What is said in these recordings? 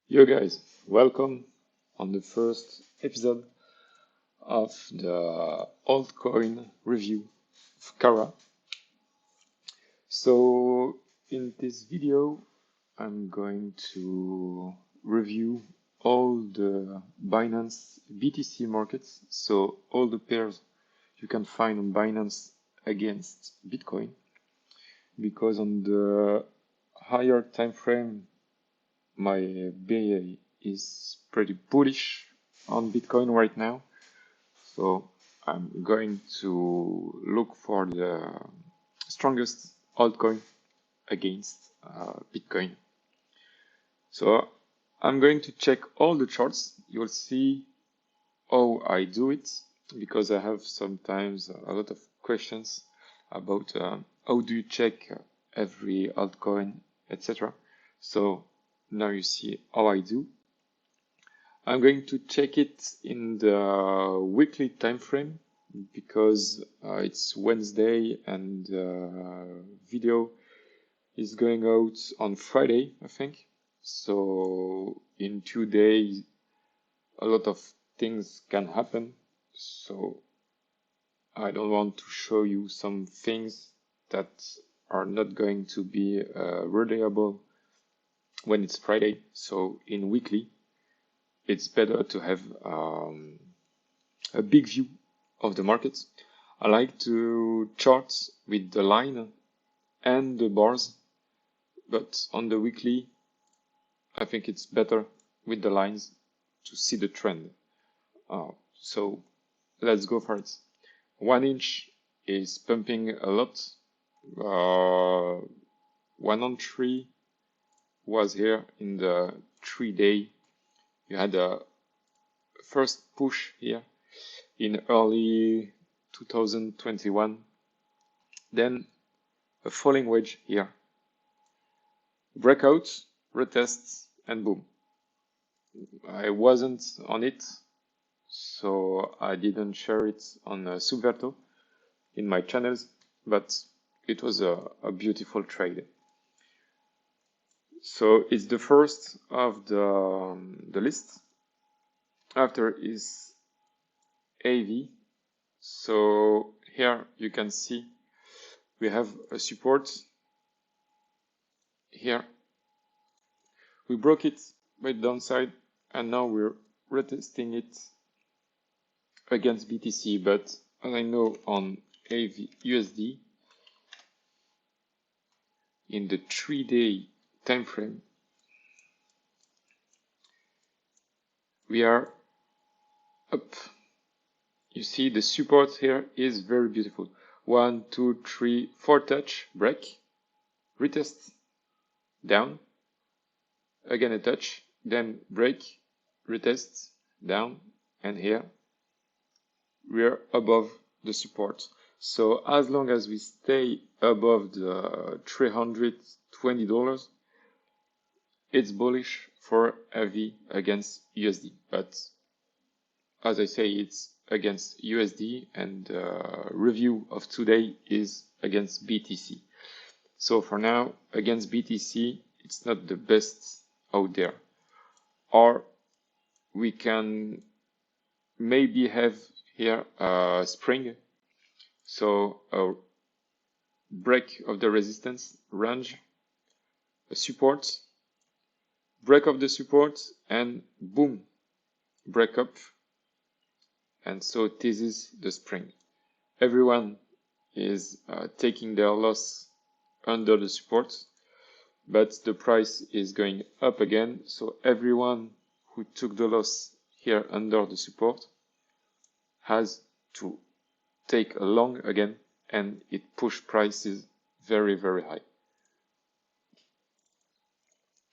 Yo guys, welcome on the first episode of the altcoin review of Cara. So in this video, I'm going to review all the Binance BTC markets, so all the pairs you can find on Binance against Bitcoin, because on the higher time frame my BA is pretty bullish on Bitcoin right now, so I'm going to look for the strongest altcoin against Bitcoin. So I'm going to check all the charts. You'll see how I do it, because I have sometimes a lot of questions about how do you check every altcoin, etc. So now you see how I do. I'm going to check it in the weekly time frame, because it's Wednesday and video is going out on Friday, I think. So in 2 days, a lot of things can happen. So I don't want to show you some things that are not going to be reliable when it's Friday. So in weekly, it's better to have a big view of the market. I like to chart with the line and the bars, but on the weekly, I think it's better with the lines to see the trend. So let's go for it. 1 inch is pumping a lot. 103 was here in the 3-day. You had a first push here in early 2021, then a falling wedge here, breakout, retests, and boom. I wasn't on it, so I didn't share it on Subverto in my channels, but it was a beautiful trade. So it's the first of the list. After is AV. So here you can see we have a support here. We broke it by the downside, and now we're retesting it against BTC. But as I know on AV USD, in the 3-day time frame, we are up. You see the support here is very beautiful. 1, 2, 3, 4 touch, break, retest, down, again a touch, then break, retest, down, and here we are above the support. So as long as we stay above the $320, it's bullish for AV against USD. But as I say, it's against USD, and review of today is against BTC. So for now, against BTC, it's not the best out there. Or we can maybe have here a spring, so a break of the resistance range, a support, break of the support, and boom, break up. And so this is the spring. Everyone is taking their loss under the support, but the price is going up again. So everyone who took the loss here under the support has to take a long again, and it pushed prices very, very high.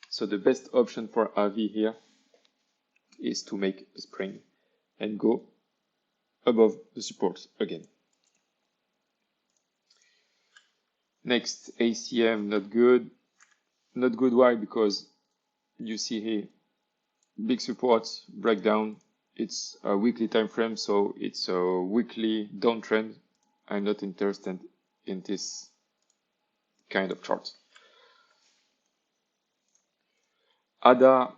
So the best option for AV here is to make a spring and go above the support again. Next, ACM, not good. Not good, why? Because you see here, big support, breakdown. It's a weekly time frame, so it's a weekly downtrend. I'm not interested in this kind of chart. ADA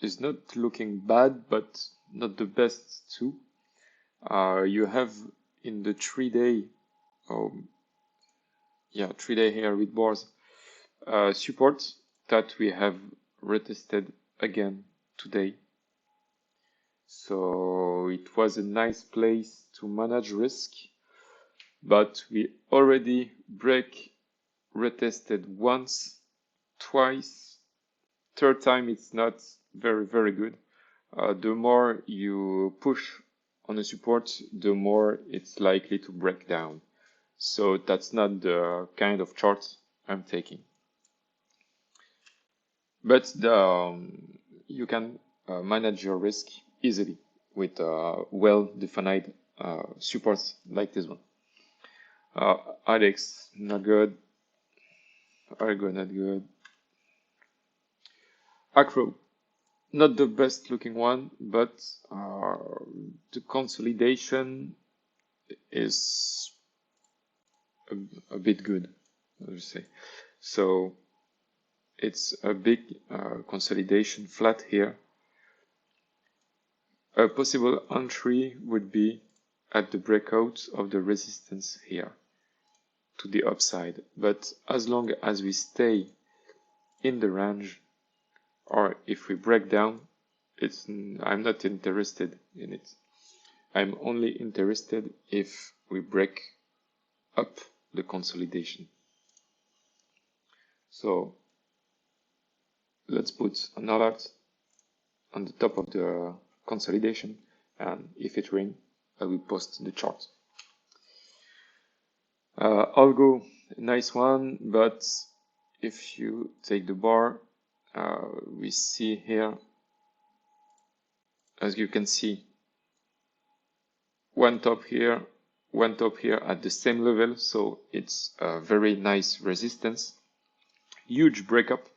is not looking bad, but not the best too. You have in the 3-day, 3-day here with bars, support that we have retested again today. So it was a nice place to manage risk, but we already retested once, twice, third time it's not very good. The more you push on a support, the more it's likely to break down. So that's not the kind of chart I'm taking. But you can manage your risk easily with well-defined supports like this one. Alex, not good. Argo, not good. Acro, not the best looking one, but the consolidation is a bit good, I would say. So it's a big consolidation flat here. A possible entry would be at the breakout of the resistance here to the upside. But as long as we stay in the range, or if we break down, I'm not interested in it. I'm only interested if we break up the consolidation. So let's put an alert on the top of the consolidation, and if it rings, I will post the chart. Algo, nice one, but if you take the bar, we see here, as you can see, one top here at the same level, so it's a very nice resistance. Huge breakup.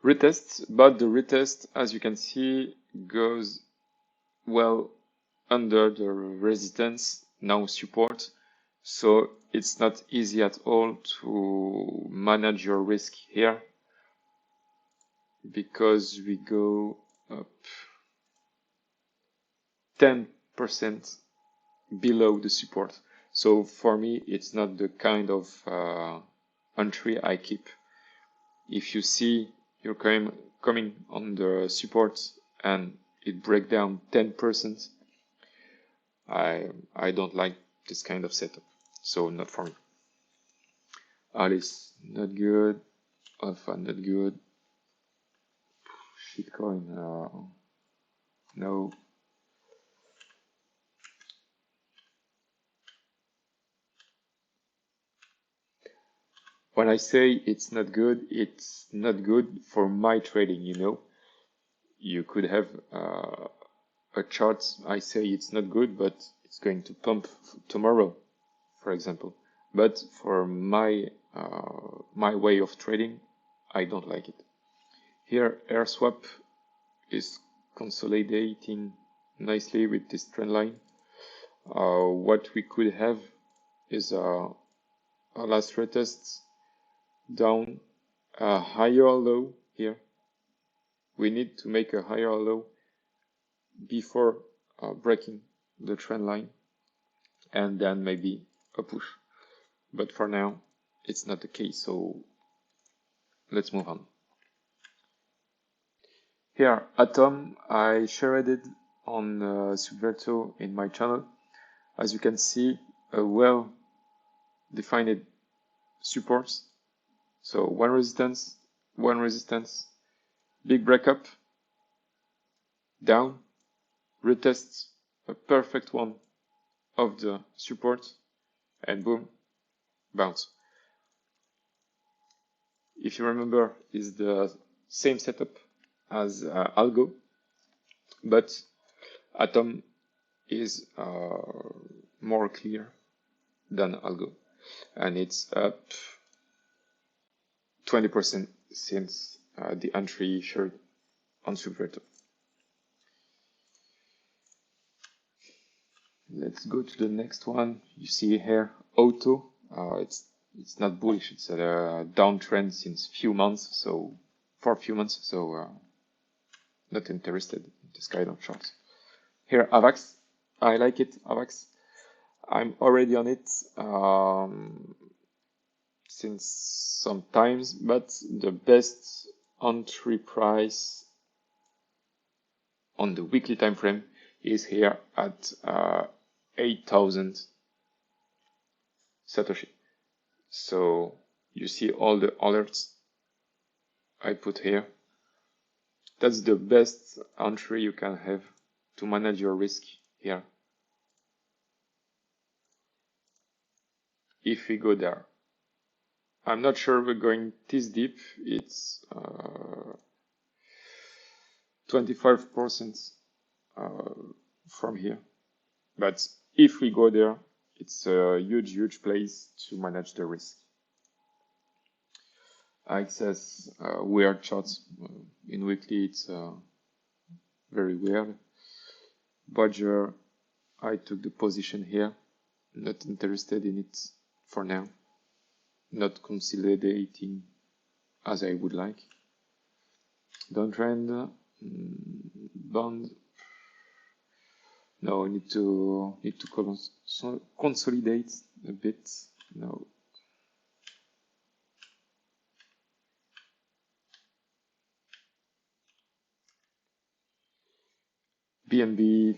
Retest, but the retest, as you can see, goes well under the resistance, now support. So it's not easy at all to manage your risk here, because we go up 10% below the support. So for me, it's not the kind of entry I keep. If you see you're coming on the support and it breaks down 10%, I don't like this kind of setup. So not for me. Alice, not good. Alpha, not good. Shitcoin, no. When I say it's not good for my trading, you know. You could have a chart, I say it's not good, but it's going to pump tomorrow, for example. But for my way of trading, I don't like it. Here, AirSwap is consolidating nicely with this trend line. What we could have is a last retest down a higher low here. We need to make a higher low before breaking the trend line, and then maybe a push. But for now, it's not the case, so let's move on. Here, Atom, I shared it on Subverto in my channel. As you can see, a well-defined supports. So one resistance, big breakup, down, retests a perfect one of the support, and boom, bounce. If you remember, is the same setup as Algo, but Atom is more clear than Algo, and it's up 20% since the entry shared on Subverto. Let's go to the next one. You see here Auto. It's not bullish. It's a downtrend since for a few months. So not interested in this kind of charts. Here, AVAX, I like it, AVAX. I'm already on it since some times, but the best entry price on the weekly time frame is here at 8,000 Satoshi. So you see all the alerts I put here. That's the best entry you can have to manage your risk here. If we go there, I'm not sure we're going this deep. It's 25% from here. But if we go there, it's a huge place to manage the risk. Access weird charts. In weekly, it's very weird. Badger, I took the position here. Not interested in it for now. Not consolidating as I would like. Downtrend, bond. No, need to consolidate a bit. No. BNB,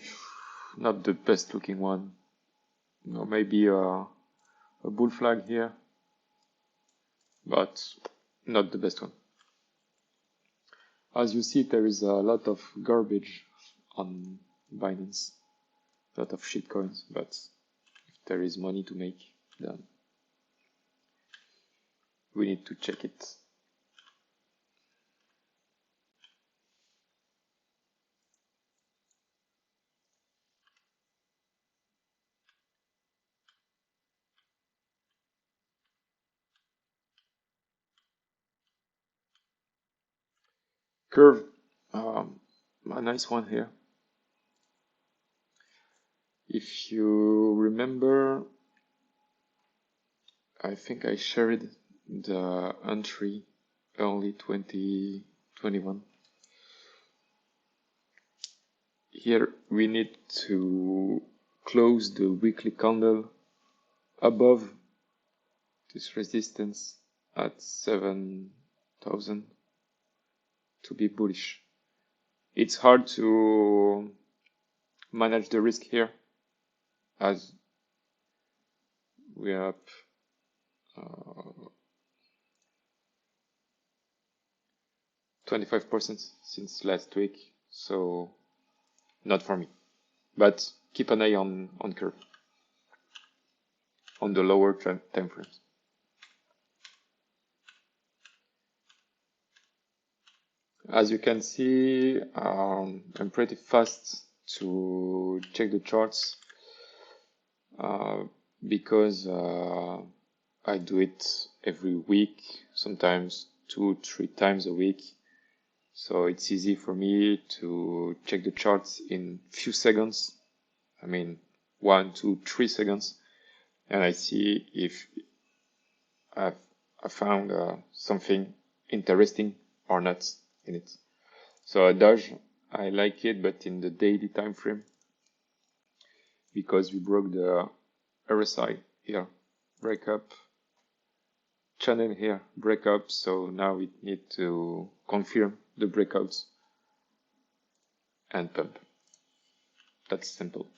not the best looking one. No, maybe a bull flag here, but not the best one. As you see, there is a lot of garbage on Binance, a lot of shitcoins, but if there is money to make, then we need to check it. Curve, a nice one here. If you remember, I think I shared the entry early 2021. Here we need to close the weekly candle above this resistance at 7,000 to be bullish. It's hard to manage the risk here as we are up 25% since last week, so not for me. But keep an eye on curve on the lower time frames. As you can see, I'm pretty fast to check the charts because I do it every week, sometimes 2-3 times a week. So it's easy for me to check the charts in few seconds. I mean, 1, 2, 3 seconds, and I see if I found something interesting or not in it. So a Doge, I like it, but in the daily time frame, because we broke the RSI here, break up, channel here, break up. So now we need to confirm the breakouts and pump. That's simple.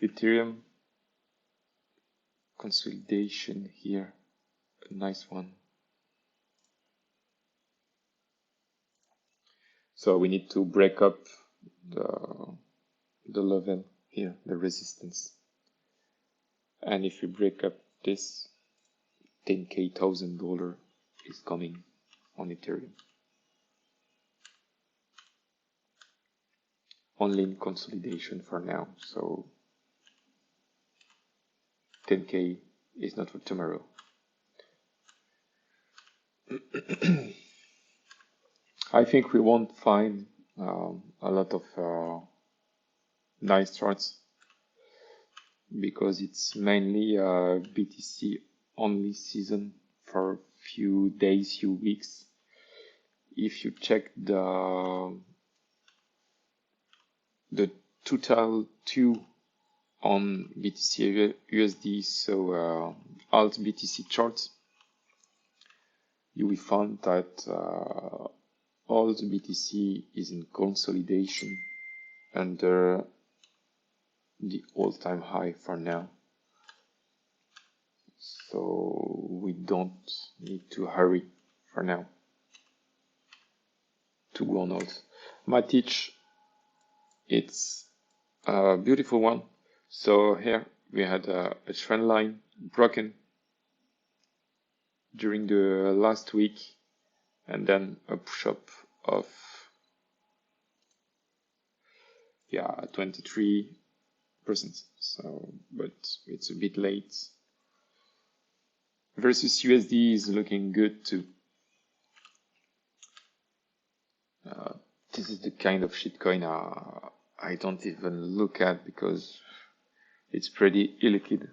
Ethereum consolidation here, a nice one. So we need to break up the level here, the resistance. And if we break up this, $10,000 is coming on Ethereum. Only in consolidation for now, so 10K is not for tomorrow. I think we won't find a lot of nice charts, because it's mainly a BTC only season for a few days, few weeks. If you check the total 2 on BTC USD, so alt BTC chart, you will find that all the BTC is in consolidation under the all-time high for now. So we don't need to hurry for now to go on alt. Matic, it's a beautiful one. So here we had a trend line broken during the last week, and then a push-up of 23%. So, but it's a bit late. Versus USD is looking good too. This is the kind of shitcoin I don't even look at because it's pretty illiquid.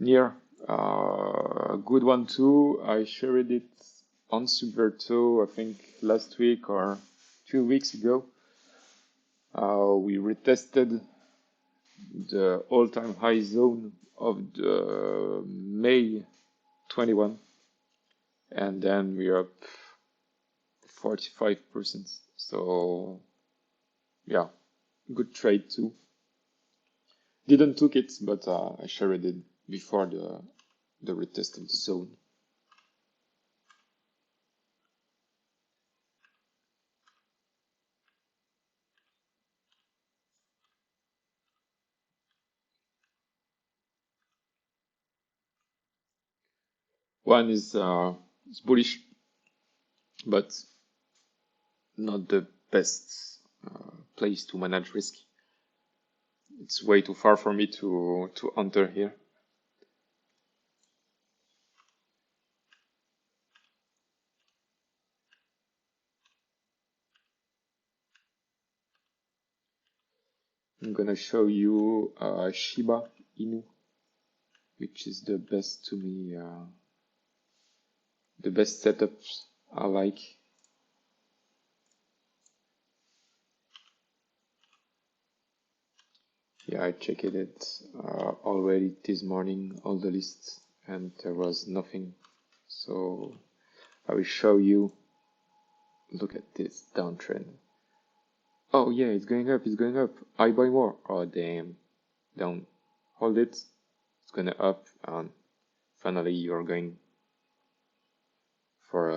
Near, a good one too. I shared it on Subverto, I think last week or 2 weeks ago. We retested the all-time high zone of the May 21, and then we're up 45%. So yeah, good trade too. Didn't took it, but I shared it before the retest of the zone. One is bullish, but not the best place to manage risk. It's way too far for me to enter here. I'm gonna show you Shiba Inu, which is the best to me, the best setups I like. Yeah, I checked it already this morning, all the lists, and there was nothing. So I will show you. Look at this downtrend. Oh yeah, it's going up, it's going up. I buy more. Oh damn. Don't hold it. It's gonna up, and finally you're going for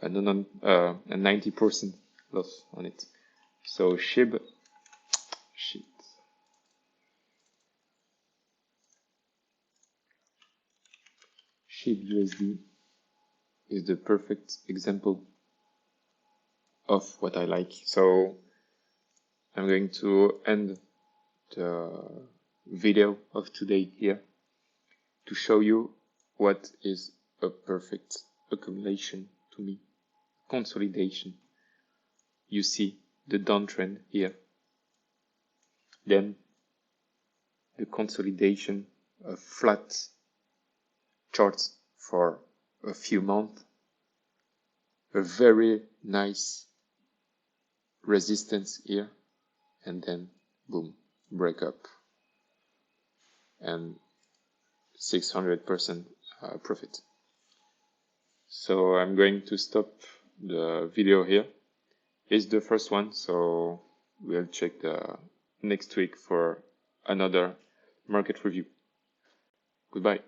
a 90% loss on it. So shit. SHIB USD is the perfect example of what I like. So I'm going to end the video of today here to show you what is a perfect accumulation to me. Consolidation. You see the downtrend here. Then the consolidation of flat charts for a few months. A very nice resistance here, and then boom, break up and 600% profit. So I'm going to stop the video here. It's the first one, so we'll check the next week for another market review. Goodbye.